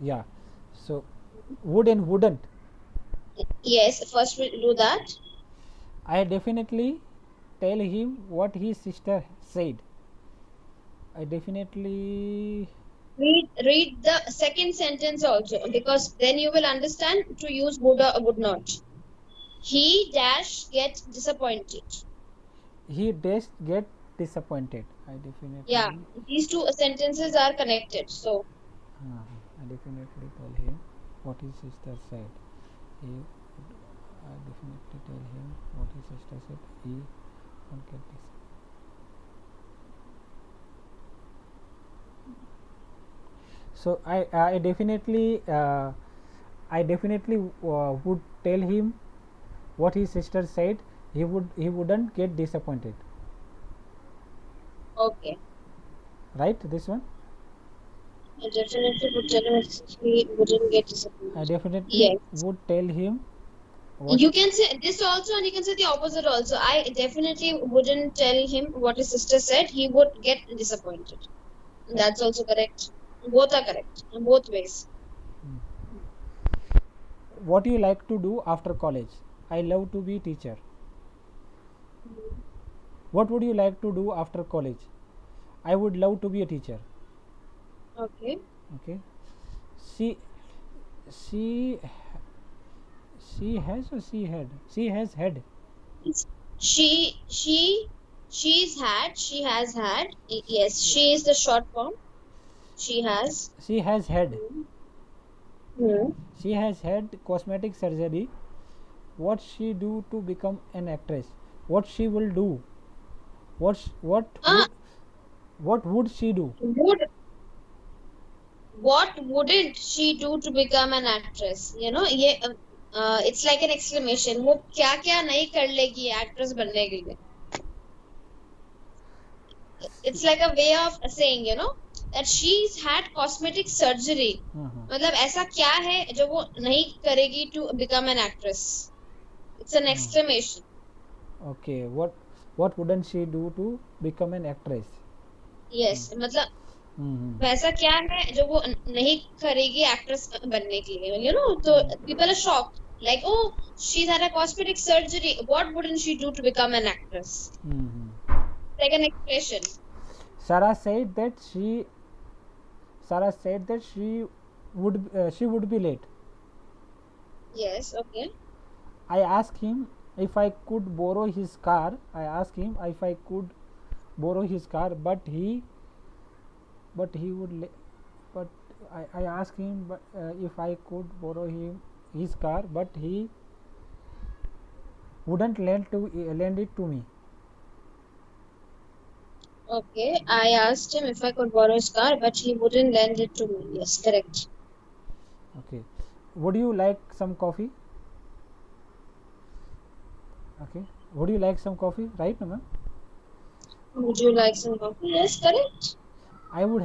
Yeah. So would and wouldn't. Yes, first we'll do that. I definitely tell him what his sister said. I definitely. Read the second sentence also, because then you will understand to use would or would not. He dash get disappointed. He does get disappointed. Yeah, these two sentences are connected. So I definitely tell him what his sister said. He, I definitely tell him what his sister said. He won't get this. So I definitely would tell him what his sister said. He wouldn't get disappointed. okay, Right, this one. I definitely would tell him if he wouldn't get I disappointed. definitely Yes. would tell him what. You can say this also, and you can say the opposite also. I definitely wouldn't tell him what his sister said. He would get disappointed. That's also correct. Both are correct in both ways. What you like to do after college? I love to be teacher. What would you like to do after college? I would love to be a teacher. Okay. Okay. She she she has or she had? She has had. She she she has had. Yes, she is the short form. She has. She has had. Hmm. She has had cosmetic surgery. What she do to become an actress? What she will do? What Ah, would she do? would what wouldn't she do to become an actress? ये it's like an exclamation. वो क्या क्या नहीं कर लेगी actress बनने के लिए? It's like a way of saying, that she's had cosmetic surgery. Uh-huh. मतलब ऐसा क्या है जो वो नहीं करेगी to become an actress? It's an exclamation. Okay. What wouldn't she do to become an actress? Yes, मतलब Mm-hmm. वैसा क्या है जो वो नहीं करेगी एक्ट्रेस बनने के लिए, तो people are shocked, like, oh, she's had a cosmetic surgery, what wouldn't she do to become an actress? Mm-hmm. Like an expression. Sarah said that she Sarah said that she would be late. Yes, okay. I asked him if I could borrow his car. I asked him if I could borrow his car, but he would but I asked him if I could borrow him his car, but he wouldn't lend it to me. Okay, I asked him if I could borrow his car, but he wouldn't lend it to me. Yes, correct. Okay. Would you like some coffee? Okay. Would you like some coffee? Right, no, ma'am? Would you like some coffee? Yes, correct. I would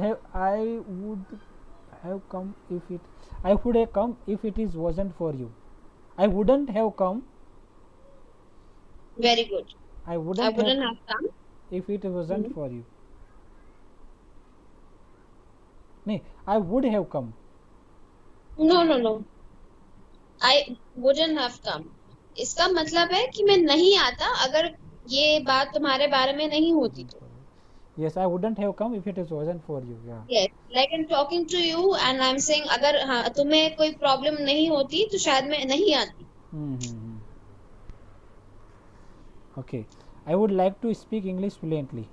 have come if it I would have come if it is wasn't for you. I wouldn't have come. Very good. I I wouldn't have wouldn't have come. if it wasn't Hmm. for you. No, I would have come. No, no, no. I wouldn't have come. इसका मतलब है कि मैं नहीं आता अगर ये बात तुम्हारे बारे में नहीं होती तो. Yes, I wouldn't have come if it wasn't for you. Yeah. Yes, like I'm talking to you and I'm saying अगर हाँ तुम्हें कोई प्रॉब्लम नहीं होती तो शायद मैं नहीं आती. Mm-hmm. Okay. I would like to speak English fluently.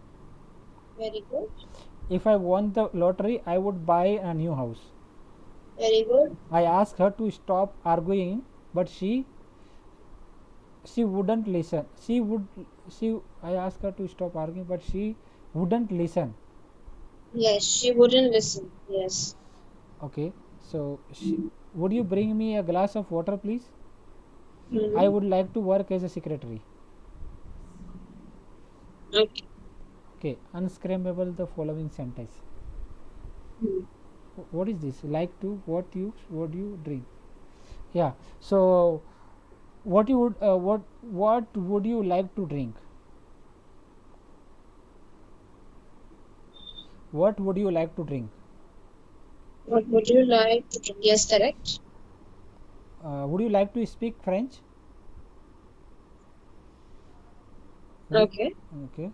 Very good. If I won the lottery, I would buy a new house. Very good. I asked her to stop arguing, but she wouldn't listen. She I asked her to stop arguing, but she wouldn't listen. Yes, she wouldn't listen. Yes. Okay. So would you bring me a glass of water, please? I Hmm. would like to work as a secretary. Okay. Okay. Unscramble the following sentence. Hmm. What is this? Like to what you drink? Yeah. So what you would what would you like to drink? What would you like to drink? What would you like to drink? Yes, correct. Would you like to speak French? Okay. Okay.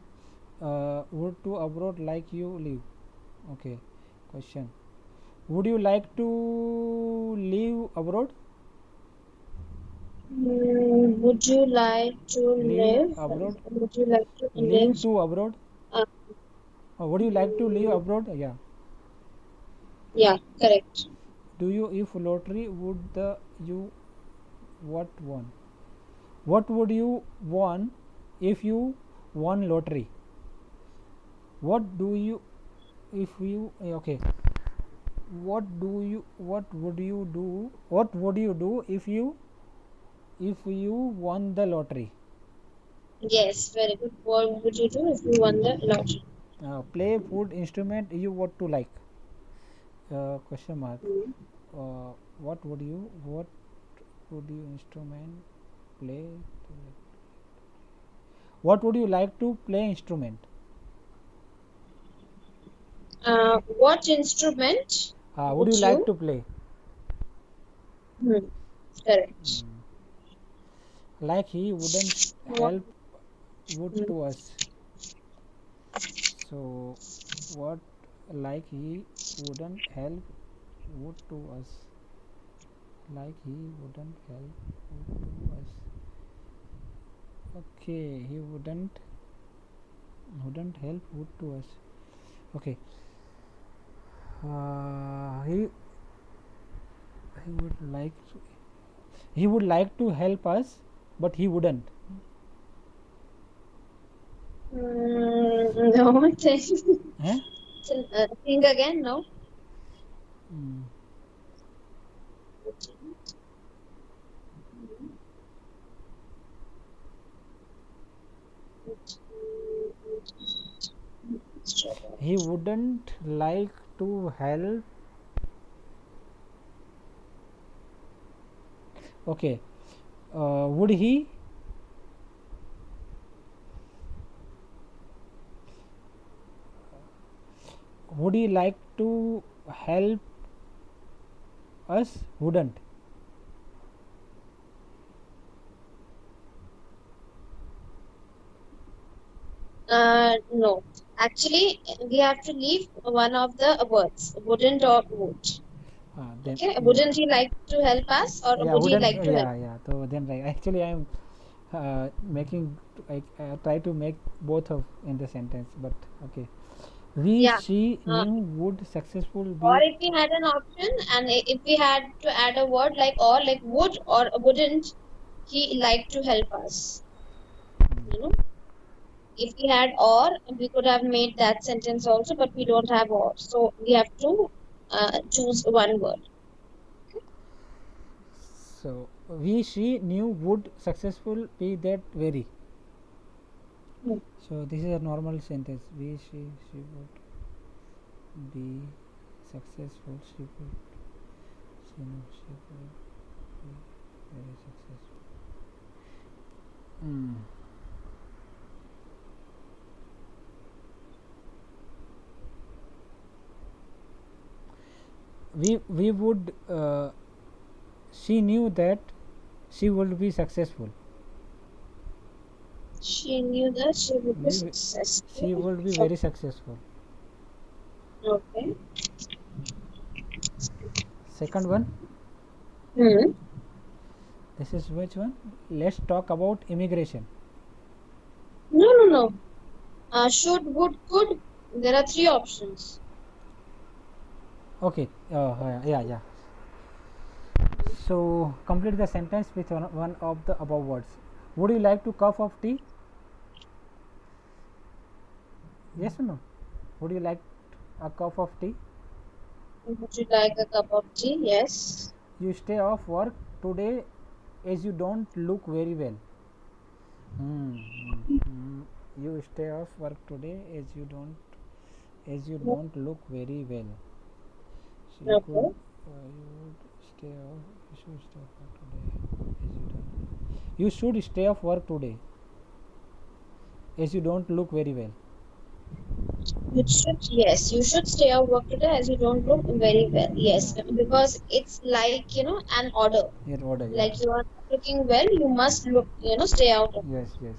Would to abroad like you live? Okay. Question. Would you like to live abroad? Would you like to Live live? abroad? Would you like to live? Live to abroad? Uh, Would you like to live abroad? Yeah. yeah, correct. Do you if lottery would the you what won? What would you won if you won lottery? What do you if you okay? What would you do? What would you do if you won the lottery? Yes, very good. What would you do if you won the lottery? Play food instrument you what to like? Question mark. Hmm. What would you instrument play? What would you like to play instrument? What instrument Would you would like you? to play? Hmm. Correct. Mm. Like he wouldn't What? help would Hmm. to us. So what like he wouldn't help would to us. Like he wouldn't help would to us. Okay, he wouldn't help would to us. Okay. He would like to, he would like to help us, but he wouldn't. No, think, Eh? think again. No. Mm. He wouldn't like to help. Okay. Would he? Would he like to help us? Wouldn't. No. Actually, we have to leave one of the words. Wouldn't or would. Then Okay. yeah, Wouldn't he like to help us, or yeah, would he wouldn't. like to help? Yeah. So then right. Actually, I am making. I try to make both of in the sentence, but okay. We Yeah. she Uh, knew would successful or be. if we had an option, and if we had to add a word like or, like would or wouldn't he like to help us? You know, if we had or, we could have made that sentence also, but we don't have or, so we have to choose one word. So we she knew would successful be that very. Hmm. So this is a normal sentence. We she would be successful. She would be very successful. Mm. We would. She knew that she would be successful. She knew that she would be We, she successful. would be very successful. Okay. Second one. Hmm. This is which one? Let's talk about immigration. No, no, no. Should, would, could. There are three options. Okay. Yeah. So complete the sentence with one of the above words. Would you like to cup of tea? Yes or no? Would you like a cup of tea? Would you like a cup of tea? Yes. You stay off work today as you don't look very well. You stay off work today as you don't look very well. So Okay. you would stay off. You should stay off work today as you don't. You should stay off work today as you don't look very well. Yes, you should stay out work today as you don't look very well. Yes, Yeah. because it's like, an order. Your order. Yeah. Like you are not looking well, you must look, stay out of. Yes. Yes.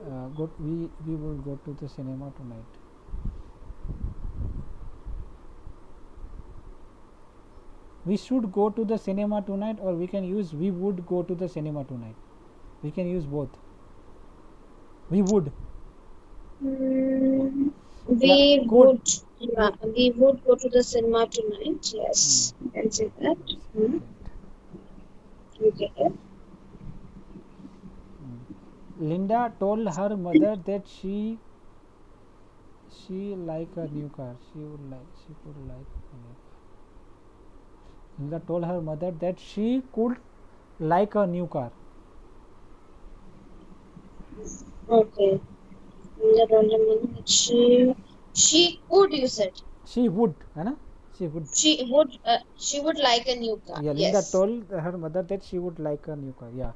We will go to the cinema tonight. We should go to the cinema tonight, or we can use we would go to the cinema tonight. We can use both. We would. Hmm, Yeah. we Could. would, yeah, we would go to the cinema tonight. Yes, you can say that. Hmm, you get it. Linda told her mother that she like a new car. She could like a new car. Linda told her mother that she could like a new car. Okay. She could, you said. She would, है ना? She would. She would like a new car. Yeah, Linda Yes. told her mother that she would like a new car. Yeah.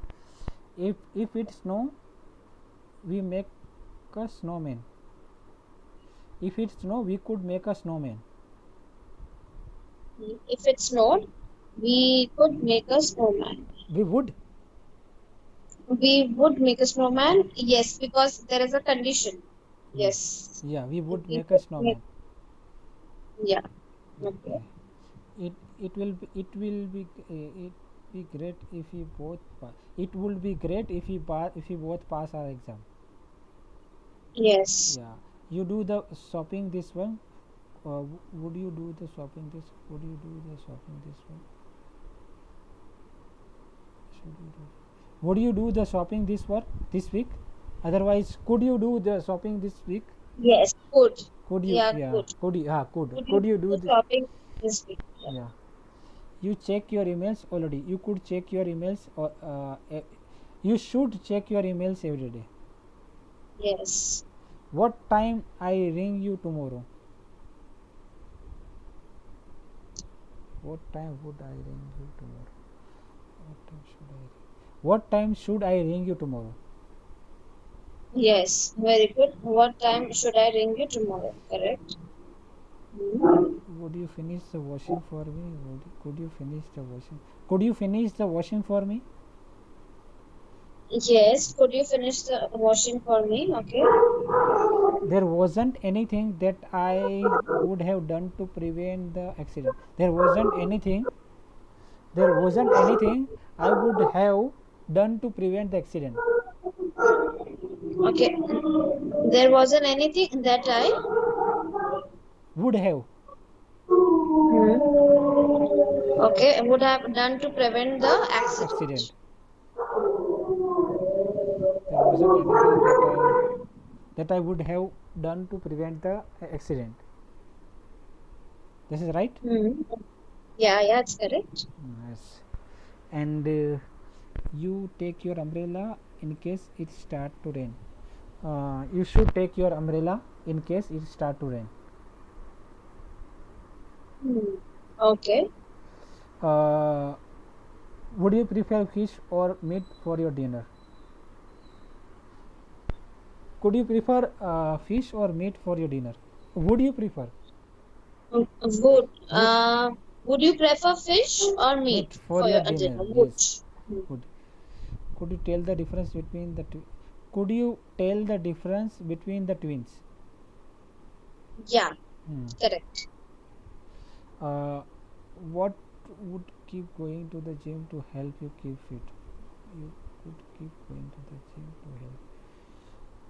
If it snow, we make a snowman. If it snow, we could make a snowman. If it snowed, we could make a snowman. We would. We would make a snowman. Yes, because there is a condition. Yes. Yeah, we would We make a could make, snowman. yeah. Okay. Okay. It will be it be great if we both pass. It would be great if we both pass our exam. Yes. Yeah. You do the shopping this one. Would you do the shopping this? Would you do the shopping this one? Should you do? Would you do the shopping this week? Otherwise, could you do the shopping this week? Yes. Could. Could you? Yeah. Yeah. Could. Could you? Could. Could you Could you do do the this? shopping this week? Yeah. Yeah. You check your emails already. You could check your emails, or you should check your emails every day. Yes. What time I ring you tomorrow? What time would I ring you tomorrow? What time should I ring you tomorrow? Yes. Very good. What time should I ring you tomorrow? Correct. Would you finish the washing for me? Could you finish the washing? Could you finish the washing for me? Yes. Could you finish the washing for me? Okay. There wasn't anything that I would have done to prevent the accident. There wasn't anything I would have done to prevent the accident. Okay. There wasn't anything that I Would have. okay would have done to prevent the accident. Accident. There wasn't anything that I would have done to prevent the accident. This is right? Yeah, it's correct. Yes. And you take your umbrella in case it start to rain. You should take your umbrella in case it start to rain. Okay. Would you prefer fish or meat for your dinner? Could you prefer fish or meat for your dinner? Would you prefer? Would you prefer fish or meat for your dinner? Would. Yes. Would. Could you tell the difference between the two? Could you tell the difference between the twins? Yeah. Correct. What would keep going to the gym to help you keep fit? You could keep going to the gym to help.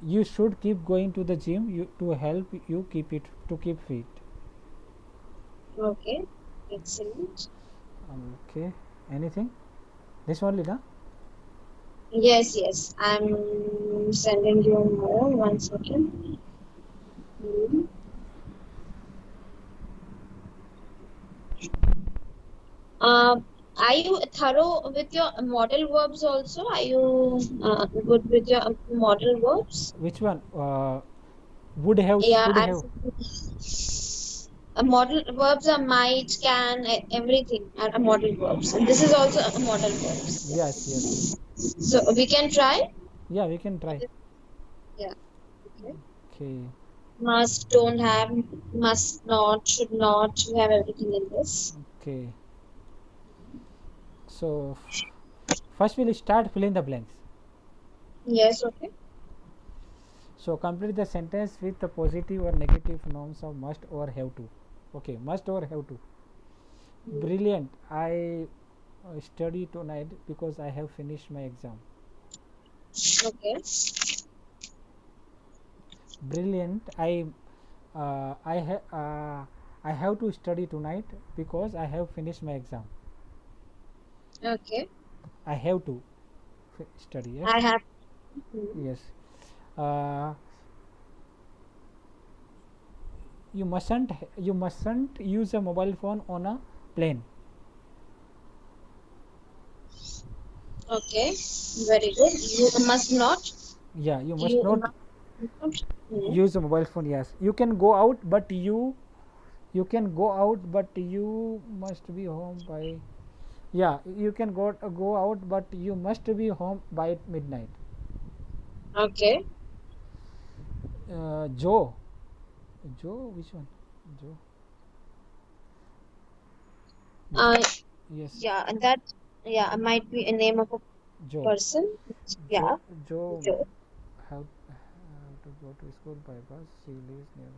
You should keep going to the gym to help you keep fit. Okay. Excellent. Okay. Anything? This only, na? Yes. I'm sending you more. 1 second. Are you thorough with your model verbs also? Are you good with your model verbs? Which one? Would have, Yeah, should have. Model verbs are might, can, everything are model verbs. And this is also a model verbs. Yes. So we can try? Yeah, we can try. Yeah. Okay. Must, don't have, must not, should not. You have everything in this. Okay. So first we'll start filling the blanks. Yes, okay. So complete the sentence with the positive or negative nouns of must or have to. Okay, must or have to. Brilliant. I study tonight because I have finished my exam. Okay. Brilliant. Uh, I ha- uh, I have to study tonight because I have finished my exam. Okay. I have to study. Yes. I have. Yes. Uh, you mustn't use a mobile phone on a plane. Okay. Very good. You must not. Yeah, you must You not must not. use a mobile phone. Yes, you can go out, but you can go out, but you must be home by. Yeah, you can go out, but you must be home by midnight. Okay. Joe, which one? Joe. Uh, Yes, yeah, and that, yeah, might be a name of a Joe. person. Joe. Yeah. Joe So, have to go to school by bus. She lives near.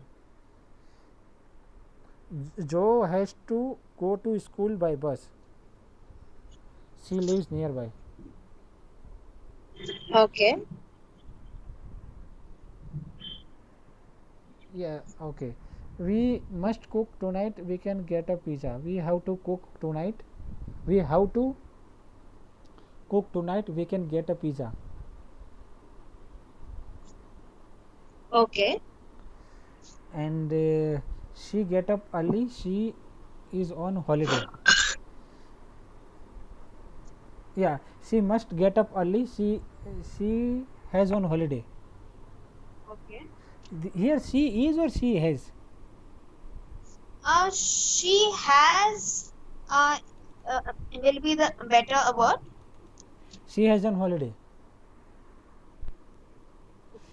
Joe has to go to school by bus. She lives nearby. okay. Yeah, okay. We must cook tonight. We can get a pizza. We have to cook tonight. We have to cook tonight. We can get a pizza. Okay. And she get up early. She is on holiday. Yeah, she must get up early. She has on holiday. Okay. Here she is or she has. She has, will be the better word. She has on holiday.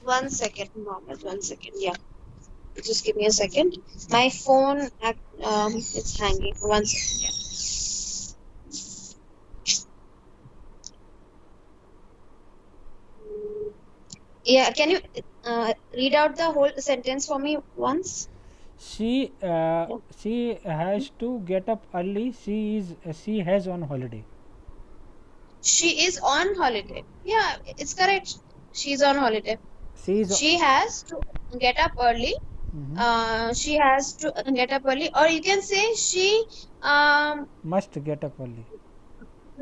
1 second, Mohammed. 1 second. Yeah. Just give me a second. My phone, it's hanging. 1 second. Yeah. Yeah, can you read out the whole sentence for me once? She Yeah. she has to get up early. She has on holiday. She is on holiday. Yeah, it's correct. She's on holiday. She is. She has to get up early. Mhm. She has to get up early, or you can say she. Must get up early.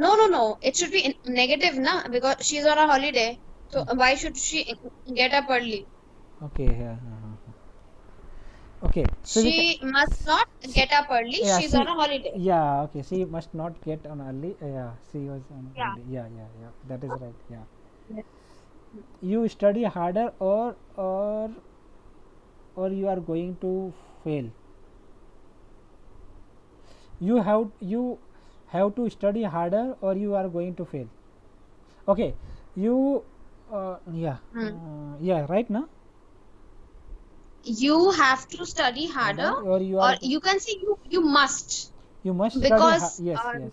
No. It should be negative, na, because she's on a holiday. So why should she get up early? Okay. Yeah. Okay. So we can. She must not get up early. Yeah. She's on a holiday. Yeah. Okay. She must not get on early. Yeah. She was on Yeah. holiday. Yeah. That is right. Yeah. Yeah. You study harder or you are going to fail. You have to study harder or you are going to fail. Okay. You yeah. Yeah, right now. You have to study harder, Or you or are you can say you must, you must because study yes,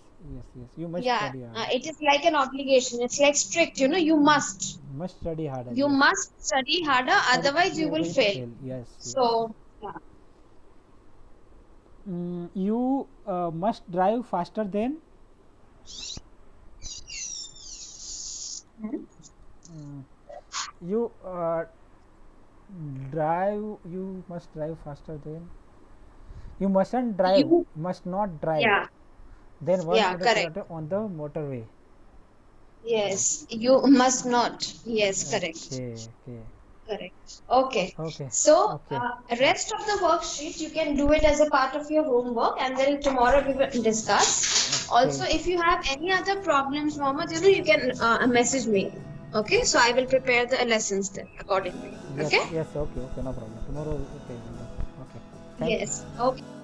you must yeah, study harder. it is like an obligation. It's like strict, you must. Must study harder. You Yes. must study harder, otherwise you are will going to fail. Yes. So, yeah. You must drive faster than you drive. You must drive faster than you mustn't drive. You, Must not drive. yeah, Then 100 yeah, correct. km on the motorway. Yes, you must not. Yes, correct. Okay. Correct. Okay. Okay. So, Okay. rest of the worksheet, you can do it as a part of your homework, and then tomorrow we will discuss. Also, if you have any other problems, Mohammed, you can message me. Okay, so I will prepare the lessons then accordingly. Yes. Okay? Yes. Okay. No problem. Tomorrow. Okay. Okay. Thank you. Yes. Okay.